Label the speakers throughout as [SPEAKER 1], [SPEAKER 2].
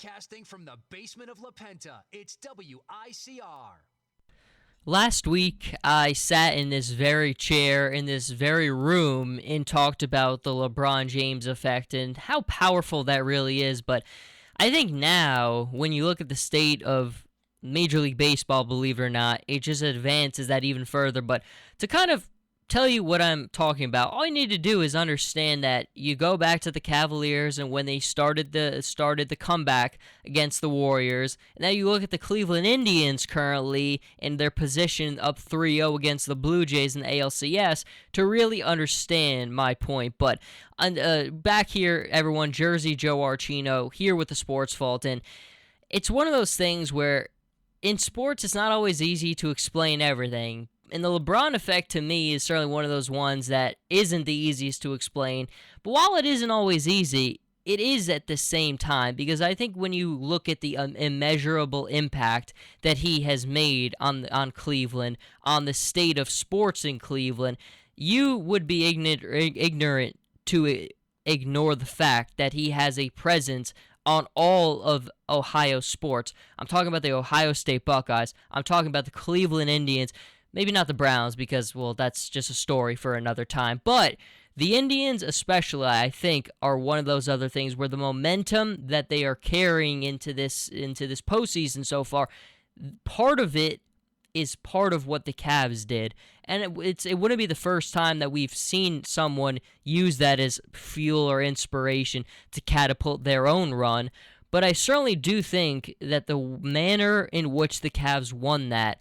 [SPEAKER 1] Broadcasting from the basement of La Penta, it's WICR.
[SPEAKER 2] Last week, I sat in this very chair, in this very room, and talked about the LeBron James effect and how powerful that really is. But I think now, when you look at the state of Major League Baseball, believe it or not, it just advances that even further. But to kind of tell you what I'm talking about, all you need to do is understand that you go back to the Cavaliers and when they started the comeback against the Warriors, and now you look at the Cleveland Indians currently in their position up 3-0 against the Blue Jays in the ALCS to really understand my point. But back here, everyone, Jersey Joe Archino here with the Sports Fault, and it's one of those things where in sports it's not always easy to explain everything. And the LeBron effect, to me, is certainly one of those ones that isn't the easiest to explain. But while it isn't always easy, it is at the same time. Because I think when you look at the immeasurable impact that he has made on Cleveland, on the state of sports in Cleveland, you would be ignorant to ignore the fact that he has a presence on all of Ohio sports. I'm talking about the Ohio State Buckeyes. I'm talking about the Cleveland Indians. Maybe not the Browns because, well, that's just a story for another time. But the Indians especially, I think, are one of those other things where the momentum that they are carrying into this postseason so far, part of it is part of what the Cavs did. And it wouldn't be the first time that we've seen someone use that as fuel or inspiration to catapult their own run. But I certainly do think that the manner in which the Cavs won that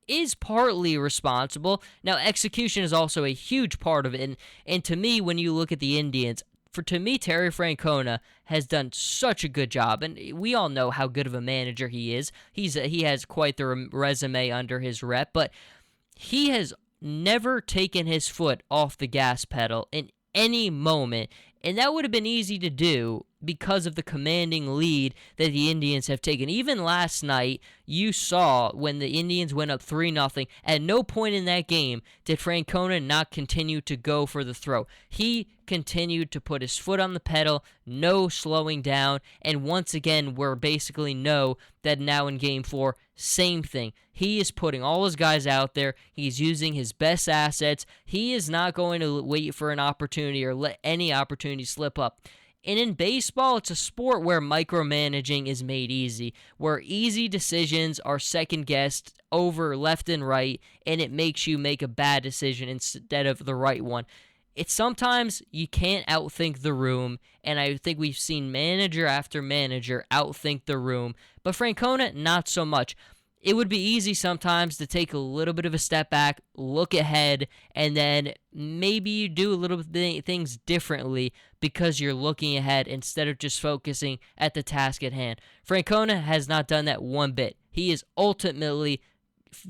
[SPEAKER 2] is partly responsible. Now, execution is also a huge part of it, and to me, when you look at the Indians, to me, Terry Francona has done such a good job, and we all know how good of a manager he is. He has quite the resume under his rep, but he has never taken his foot off the gas pedal in any moment, and that would have been easy to do because of the commanding lead that the Indians have taken. Even last night, you saw when the Indians went up 3-0, at no point in that game did Francona not continue to go for the throw. He continued to put his foot on the pedal, no slowing down, and once again, we're basically know that now in Game 4, same thing. He is putting all his guys out there. He's using his best assets. He is not going to wait for an opportunity or let any opportunity slip up. And in baseball, it's a sport where micromanaging is made easy, where easy decisions are second-guessed over left and right, and it makes you make a bad decision instead of the right one. It's sometimes you can't outthink the room, and I think we've seen manager after manager outthink the room, but Francona, not so much. It would be easy sometimes to take a little bit of a step back, look ahead, and then maybe you do a little things differently because you're looking ahead instead of just focusing at the task at hand. Francona has not done that one bit. He is ultimately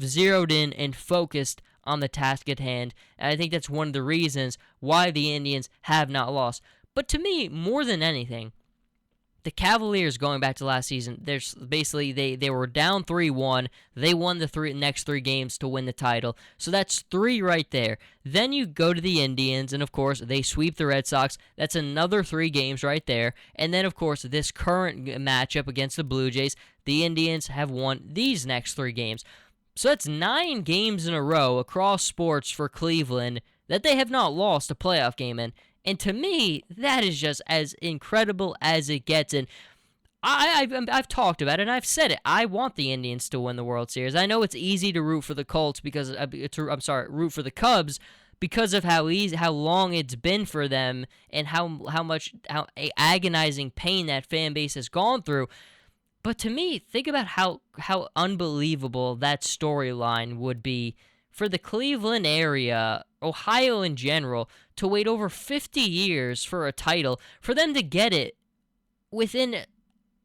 [SPEAKER 2] zeroed in and focused on the task at hand, and I think that's one of the reasons why the Indians have not lost. But to me, more than anything, the Cavaliers, going back to last season, there's basically they were down 3-1. They won the next three games to win the title. So that's 3 right there. Then you go to the Indians, and of course, they sweep the Red Sox. That's another 3 games right there. And then, of course, this current matchup against the Blue Jays, the Indians have won these next 3 games. So that's 9 games in a row across sports for Cleveland that they have not lost a playoff game in. And to me, that is just as incredible as it gets. And I've talked about it, and I've said it. I want the Indians to win the World Series. I know it's easy to root for the Colts because root for the Cubs because of how long it's been for them and how agonizing pain that fan base has gone through. But to me, think about how unbelievable that storyline would be for the Cleveland area, Ohio in general, to wait over 50 years for a title, for them to get it within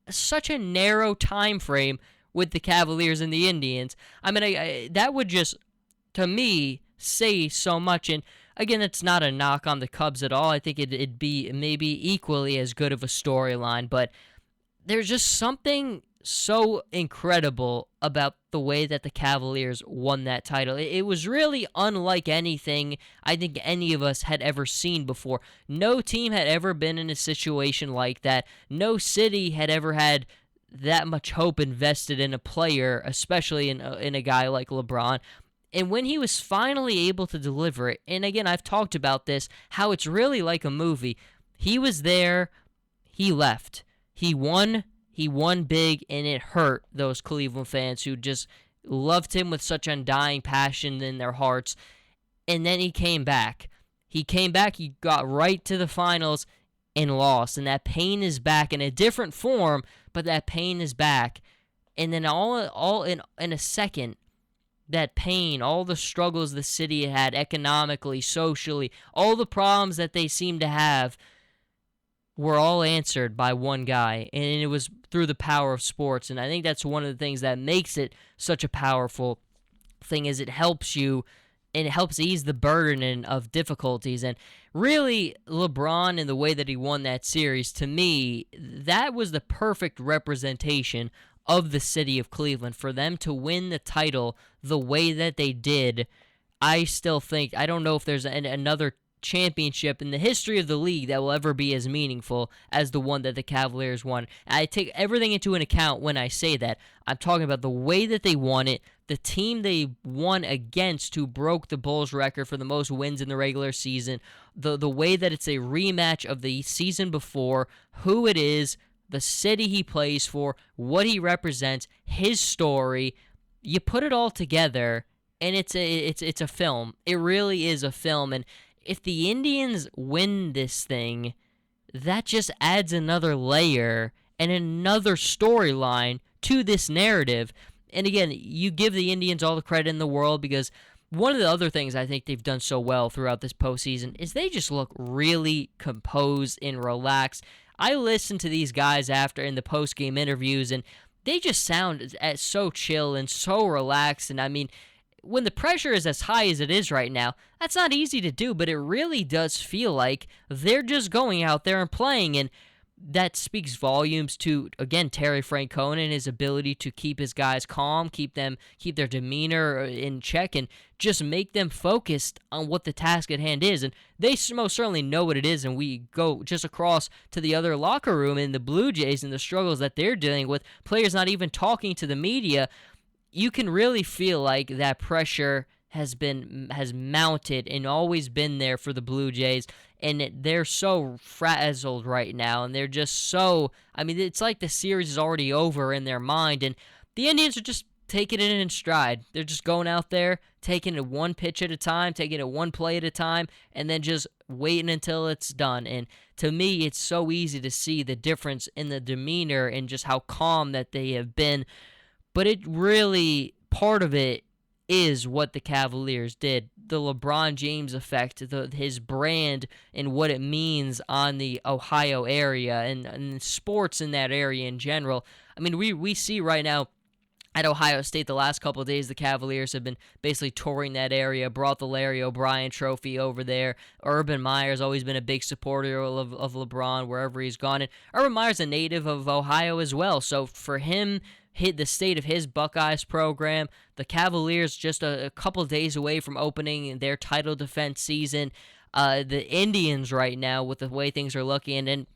[SPEAKER 2] such a narrow time frame with the Cavaliers and the Indians. I mean, that would just, to me, say so much. And again, it's not a knock on the Cubs at all. I think it'd be maybe equally as good of a storyline, but there's just something so incredible about the way that the Cavaliers won that title. It was really unlike anything I think any of us had ever seen before. No team had ever been in a situation like that. No city had ever had that much hope invested in a player, especially in a guy like LeBron. And when he was finally able to deliver it, and again, I've talked about this, how it's really like a movie. He was there, he left. He won big, and it hurt those Cleveland fans who just loved him with such undying passion in their hearts. And then he came back. He got right to the finals and lost. And that pain is back in a different form, but that pain is back. And then all in a second, that pain, all the struggles the city had economically, socially, all the problems that they seemed to have were all answered by one guy, and it was through the power of sports. And I think that's one of the things that makes it such a powerful thing, is it helps you, and it helps ease the burden of difficulties. And really, LeBron and the way that he won that series, to me, that was the perfect representation of the city of Cleveland. For them to win the title the way that they did, I still think, I don't know if there's another championship in the history of the league that will ever be as meaningful as the one that the Cavaliers won. I take everything into an account when I say that. I'm talking about the way that they won it, the team they won against who broke the Bulls record for the most wins in the regular season, the way that it's a rematch of the season before, who it is, the city he plays for, what he represents, his story. You put it all together, and it's a film. It really is a film. And if the Indians win this thing, that just adds another layer and another storyline to this narrative. And again, you give the Indians all the credit in the world, because one of the other things I think they've done so well throughout this postseason is they just look really composed and relaxed. I listened to these guys after in the post-game interviews, and they just sound so chill and so relaxed. And I mean, when the pressure is as high as it is right now, that's not easy to do, but it really does feel like they're just going out there and playing. And that speaks volumes to, again, Terry Francona and his ability to keep his guys calm, keep their demeanor in check, and just make them focused on what the task at hand is. And they most certainly know what it is, and we go just across to the other locker room in the Blue Jays and the struggles that they're dealing with, players not even talking to the media. You can really feel like that pressure has mounted and always been there for the Blue Jays, and they're so frazzled right now, and they're just so, I mean, it's like the series is already over in their mind, and the Indians are just taking it in stride. They're just going out there, taking it one pitch at a time, taking it one play at a time, and then just waiting until it's done. And to me, it's so easy to see the difference in the demeanor and just how calm that they have been. But it really, part of it is what the Cavaliers did. The LeBron James effect, his brand, and what it means on the Ohio area and sports in that area in general. I mean, we see right now at Ohio State the last couple of days, the Cavaliers have been basically touring that area, brought the Larry O'Brien trophy over there. Urban Meyer's always been a big supporter of LeBron wherever he's gone. And Urban Meyer's a native of Ohio as well, so for him, hit the state of his Buckeyes program. The Cavaliers just a couple days away from opening their title defense season. The Indians right now, with the way things are looking, and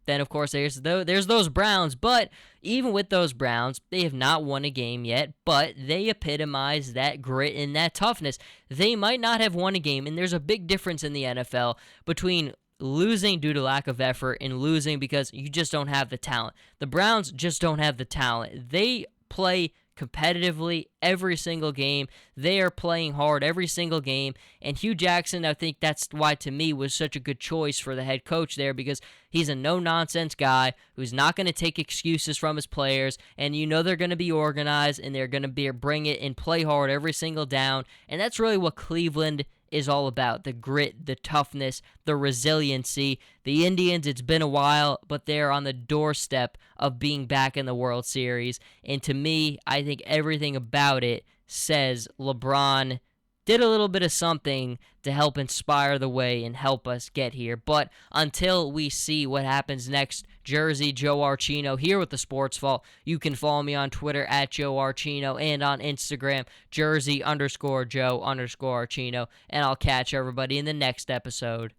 [SPEAKER 2] then of course there's those Browns. But even with those Browns, they have not won a game yet, but they epitomize that grit and that toughness. They might not have won a game, and there's a big difference in the NFL between losing due to lack of effort and losing because you just don't have the talent. The Browns just don't have the talent. They play competitively every single game. They are playing hard every single game. And Hugh Jackson, I think that's why, to me, was such a good choice for the head coach there, because he's a no-nonsense guy who's not going to take excuses from his players, and they're going to be organized, and they're going to bring it and play hard every single down. And that's really what Cleveland is all about: the grit, the toughness, the resiliency. The Indians, it's been a while, but they're on the doorstep of being back in the World Series. And to me, I think everything about it says LeBron did a little bit of something to help inspire the way and help us get here. But until we see what happens next, Jersey Joe Archino here with the Sports Vault. You can follow me on Twitter at Joe Archino and on Instagram, Jersey_Joe_Archino. And I'll catch everybody in the next episode.